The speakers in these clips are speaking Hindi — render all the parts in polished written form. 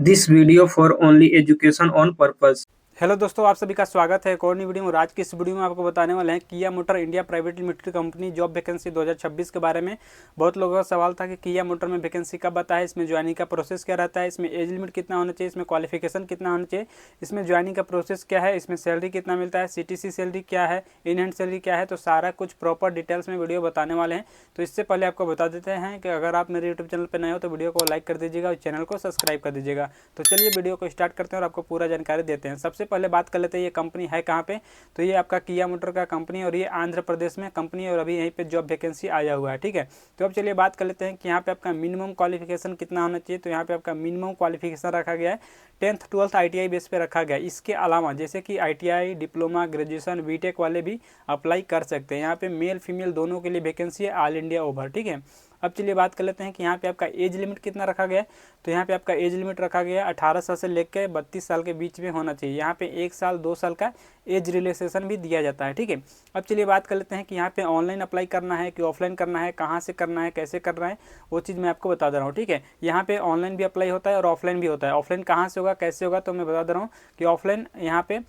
This video for only education on purpose. Hello दोस्तों, आप सभी का स्वागत है एक और नई वीडियो में। आज की इस वीडियो में आपको बताने वाले हैं किया motor India private limited company job vacancy 2026 के बारे में। बहुत लोगों का सवाल था कि किया मोटर में वैकेंसी कब आता है, इसमें ज्वाइनिंग का प्रोसेस क्या रहता है, इसमें एज लिमिट कितना होना चाहिए, इसमें क्वालिफिकेशन कितना होना चाहिए, इसमें ज्वाइनिंग का प्रोसेस क्या है, इसमें सैलरी कितना मिलता है, CTC सैलरी क्या है, इन हैंड सैलरी क्या है। तो सारा कुछ प्रॉपर डिटेल्स में वीडियो बताने वाले हैं। तो इससे पहले आपको बता देते हैं कि अगर आप मेरे यूट्यूब चैनल पर नए हो तो वीडियो को लाइक कर दीजिएगा और चैनल को सब्सक्राइब कर दीजिएगा। तो चलिए वीडियो को स्टार्ट करते हैं और आपको पूरा जानकारी देते हैं। सबसे पहले बात कर लेते हैं कंपनी है कहाँ पे। तो ये आपका किया मोटर का कंपनी और ये आंध्र प्रदेश में कंपनी और अभी यहीं पे जॉब वैकेंसी आया हुआ है। ठीक है, तो अब चलिए बात कर लेते हैं कि यहाँ पे आपका मिनिमम क्वालिफिकेशन कितना होना चाहिए। तो यहाँ पे आपका मिनिमम क्वालिफिकेशन रखा गया है 10th 12th ITI बेस पे रखा गया है। इसके अलावा जैसे कि ITI, डिप्लोमा, ग्रेजुएशन, बीटेक वाले भी अप्लाई कर सकते हैं। यहाँ पे मेल फीमेल दोनों के लिए वैकेंसी है ऑल इंडिया ओवर। ठीक है, अब चलिए बात कर लेते हैं कि यहाँ पे आपका एज लिमिट कितना रखा गया है। तो यहाँ पे आपका एज लिमिट रखा गया है 18 साल से लेकर 32 साल के बीच में होना चाहिए। यहाँ पे 1 साल 2 साल का एज रिलैक्सेशन भी दिया जाता है। ठीक है, अब चलिए बात कर लेते हैं कि यहाँ पे ऑनलाइन अप्लाई करना है कि ऑफलाइन करना है, कहाँ से करना है, कैसे करना है, वो चीज़ मैं आपको बता दे रहा हूँ। ठीक है, यहाँ पे ऑनलाइन भी अप्लाई होता है और ऑफलाइन भी होता है। ऑफलाइन कहाँ से होगा, कैसे होगा, तो मैं बता दे रहा हूँ कि ऑफलाइन यहाँ पे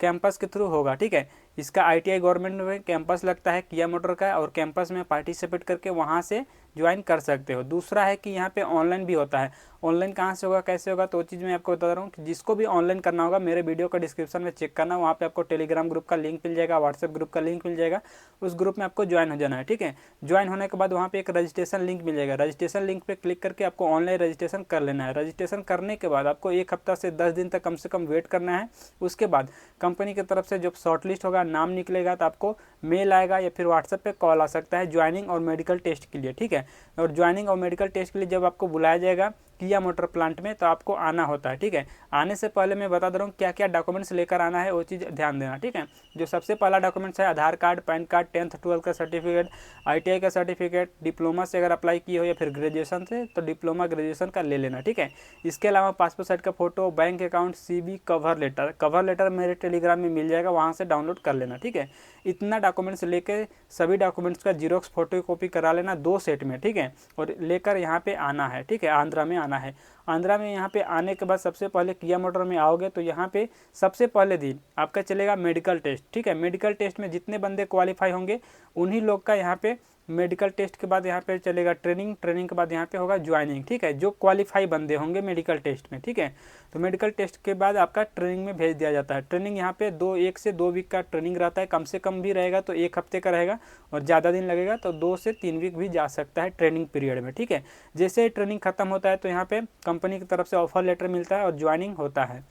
कैंपस के थ्रू होगा। ठीक है, इसका ITI गवर्नमेंट में कैंपस लगता है किया मोटर का और कैंपस में पार्टिसिपेट करके वहाँ से ज्वाइन कर सकते हो। दूसरा है कि यहाँ पे ऑनलाइन भी होता है। ऑनलाइन कहाँ से होगा, कैसे होगा, तो वो चीज़ मैं आपको बता रहा हूँ कि जिसको भी ऑनलाइन करना होगा मेरे वीडियो का डिस्क्रिप्शन में चेक करना, वहाँ पे आपको टेलीग्राम ग्रुप का लिंक मिल जाएगा, व्हाट्सएप ग्रुप का लिंक मिल जाएगा। उस ग्रुप में आपको ज्वाइन हो जाना है। ठीक है, ज्वाइन होने के बाद वहाँ पे एक रजिस्ट्रेशन लिंक मिल जाएगा। रजिस्ट्रेशन लिंक पे क्लिक करके आपको ऑनलाइन रजिस्ट्रेशन कर लेना है। रजिस्ट्रेशन करने के बाद आपको 1 हफ्ता से 10 दिन तक कम से कम वेट करना है। उसके बाद कंपनी की तरफ से जब शॉर्टलिस्ट होगा, नाम निकलेगा, तो आपको मेल आएगा या फिर व्हाट्सएप पे कॉल आ सकता है ज्वाइनिंग और मेडिकल टेस्ट के लिए। ठीक है, और ज्वाइनिंग और मेडिकल टेस्ट के लिए जब आपको बुलाया जाएगा किया मोटर प्लांट में तो आपको आना होता है। ठीक है, आने से पहले मैं बता दे रहा हूँ क्या क्या डॉक्यूमेंट्स लेकर आना है, वो चीज़ ध्यान देना। ठीक है, जो सबसे पहला डॉक्यूमेंट्स है आधार card, pan card, 10th 12th का सर्टिफिकेट, ITI का सर्टिफिकेट, डिप्लोमा से अगर अप्लाई किए हो या फिर ग्रेजुएशन से तो डिप्लोमा ग्रेजुएशन का ले लेना। ठीक है, इसके अलावा पासपोर्ट साइज का photo, bank account, CV, cover letter. Cover letter मेरे टेलीग्राम में मिल जाएगा, वहाँ से डाउनलोड कर लेना। ठीक है, इतना डॉक्यूमेंट्स लेके सभी डॉक्यूमेंट्स का जीरोक्स फोटो कॉपी करा लेना 2 सेट में। ठीक है, और लेकर यहाँ पे आना है। ठीक है, आंध्रा में आना है। आंध्रा में यहाँ पे आने के बाद सबसे पहले किया मोटर में आओगे तो यहाँ पे सबसे पहले दिन आपका चलेगा मेडिकल टेस्ट। ठीक है, मेडिकल टेस्ट में जितने बंदे क्वालिफाई होंगे उन्हीं लोग का यहाँ पे मेडिकल टेस्ट के बाद यहाँ पे चलेगा ट्रेनिंग। ट्रेनिंग के बाद यहाँ पे होगा ज्वाइनिंग। ठीक है, जो क्वालिफाई बंदे होंगे मेडिकल टेस्ट में। ठीक है, तो मेडिकल टेस्ट के बाद आपका ट्रेनिंग में भेज दिया जाता है। ट्रेनिंग यहाँ पे 1 से 2 वीक का ट्रेनिंग रहता है, कम से कम भी रहेगा तो 1 हफ्ते का रहेगा और ज़्यादा दिन लगेगा तो 2 से 3 वीक भी जा सकता है ट्रेनिंग पीरियड में। ठीक है, जैसे ही ट्रेनिंग खत्म होता है तो यहाँ पे कंपनी की तरफ से ऑफर लेटर मिलता है और ज्वाइनिंग होता है।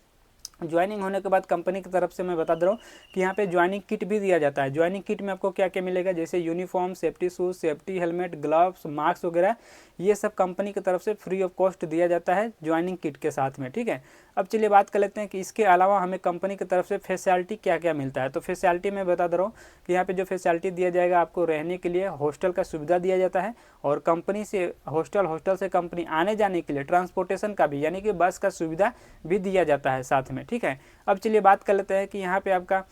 ज्वाइनिंग होने के बाद कंपनी की तरफ से मैं बता दे रहा हूँ कि यहाँ पे ज्वाइनिंग किट भी दिया जाता है। ज्वाइनिंग किट में आपको क्या क्या मिलेगा, जैसे uniform, safety shoes, safety helmet, gloves, mask वगैरह, ये सब कंपनी की तरफ से फ्री ऑफ कॉस्ट दिया जाता है ज्वाइनिंग किट के साथ में। ठीक है, अब चलिए बात कर लेते हैं कि इसके अलावा हमें कंपनी की तरफ से फैसिलिटी क्या क्या मिलता है। तो फैसिलिटी मैं बता दे रहा हूँ कि यहाँ पे जो फैसिलिटी दिया जाएगा, आपको रहने के लिए हॉस्टल का सुविधा दिया जाता है और कंपनी से हॉस्टल से कंपनी आने जाने के लिए ट्रांसपोर्टेशन का भी, यानी कि बस का सुविधा भी दिया जाता है साथ में। ठीक है, अब चलिए बात कर लेते हैं कि यहाँ पे आपका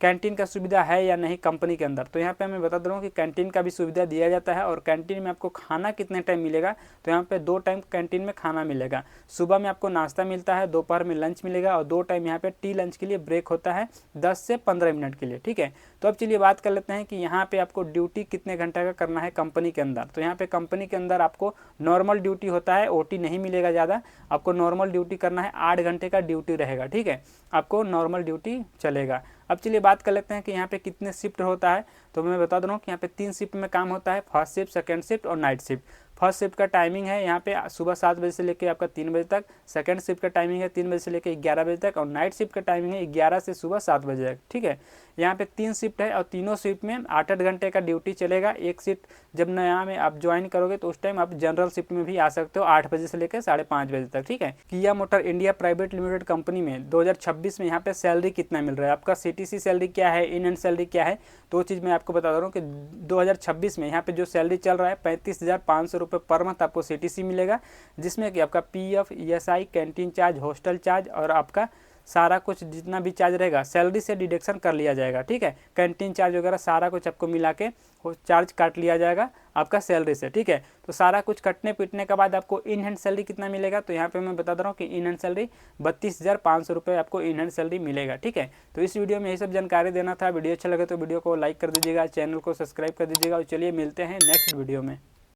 कैंटीन का सुविधा है या नहीं कंपनी के अंदर। तो यहाँ पे मैं बता दे रहा हूँ कि कैंटीन का भी सुविधा दिया जाता है। और कैंटीन में आपको खाना कितने टाइम मिलेगा, तो यहाँ पे 2 टाइम कैंटीन में खाना मिलेगा। सुबह में आपको नाश्ता मिलता है, दोपहर में लंच मिलेगा और 2 टाइम यहाँ पे टी लंच के लिए ब्रेक होता है 10 से 15 मिनट के लिए। ठीक है, तो अब चलिए बात कर लेते हैं कि यहाँ पे आपको ड्यूटी कितने घंटे का करना है कंपनी के अंदर। तो यहाँ पे कंपनी के अंदर आपको नॉर्मल ड्यूटी होता है, OT नहीं मिलेगा ज़्यादा। आपको नॉर्मल ड्यूटी करना है, 8 घंटे का ड्यूटी रहेगा। ठीक है, आपको नॉर्मल ड्यूटी चलेगा। अब चलिए बात कर लेते हैं कि यहाँ पे कितने शिफ्ट होता है। तो मैं बता दूँ कि यहाँ पे 3 शिफ्ट में काम होता है, फर्स्ट शिफ्ट, सेकंड शिफ्ट और नाइट शिफ्ट। फर्स्ट शिफ्ट का टाइमिंग है यहाँ पे सुबह 7 बजे से लेकर आपका 3 बजे तक। सेकंड शिफ्ट का टाइमिंग है 3 बजे से लेकर 11 बजे तक और नाइट शिफ्ट का टाइमिंग है 11 से सुबह 7 बजे तक। ठीक है, यहाँ पे 3 शिफ्ट है और तीनों शिफ्ट में 8-8 घंटे का ड्यूटी चलेगा। एक शिफ्ट जब नया में आप ज्वाइन करोगे तो उस टाइम आप जनरल शिफ्ट में भी आ सकते हो 8 बजे से लेकर 5:30 बजे तक। ठीक है, किया motor India private limited company में 2026 में यहाँ पे सैलरी कितना मिल रहा है, आपका CTC सैलरी क्या है, इन एंड सैलरी क्या है, तो वो चीज़ मैं आपको बता रहा हूँ कि 2026 में यहाँ पे जो सैलरी चल रहा है 35,500 रुपये पर मंथ आपको CTC मिलेगा, जिसमें कि आपका PF, ESI, canteen charge, hostel charge और आपका सारा कुछ जितना भी चार्ज रहेगा सैलरी से डिडक्शन कर लिया जाएगा। ठीक है, कैंटीन चार्ज वगैरह सारा कुछ आपको मिला के वो चार्ज काट लिया जाएगा आपका सैलरी से। ठीक है, तो सारा कुछ कटने पीटने के बाद आपको इन हैंड सैलरी कितना मिलेगा, तो यहाँ पे मैं बता दे रहा हूँ कि इन हैंड सैलरी 32,500 रुपये आपको इन हैंड सैलरी मिलेगा। ठीक है, तो इस वीडियो में यही सब जानकारी देना था। वीडियो अच्छा लगे तो वीडियो को लाइक कर दीजिएगा, चैनल को सब्सक्राइब कर दीजिएगा और चलिए मिलते हैं नेक्स्ट वीडियो में।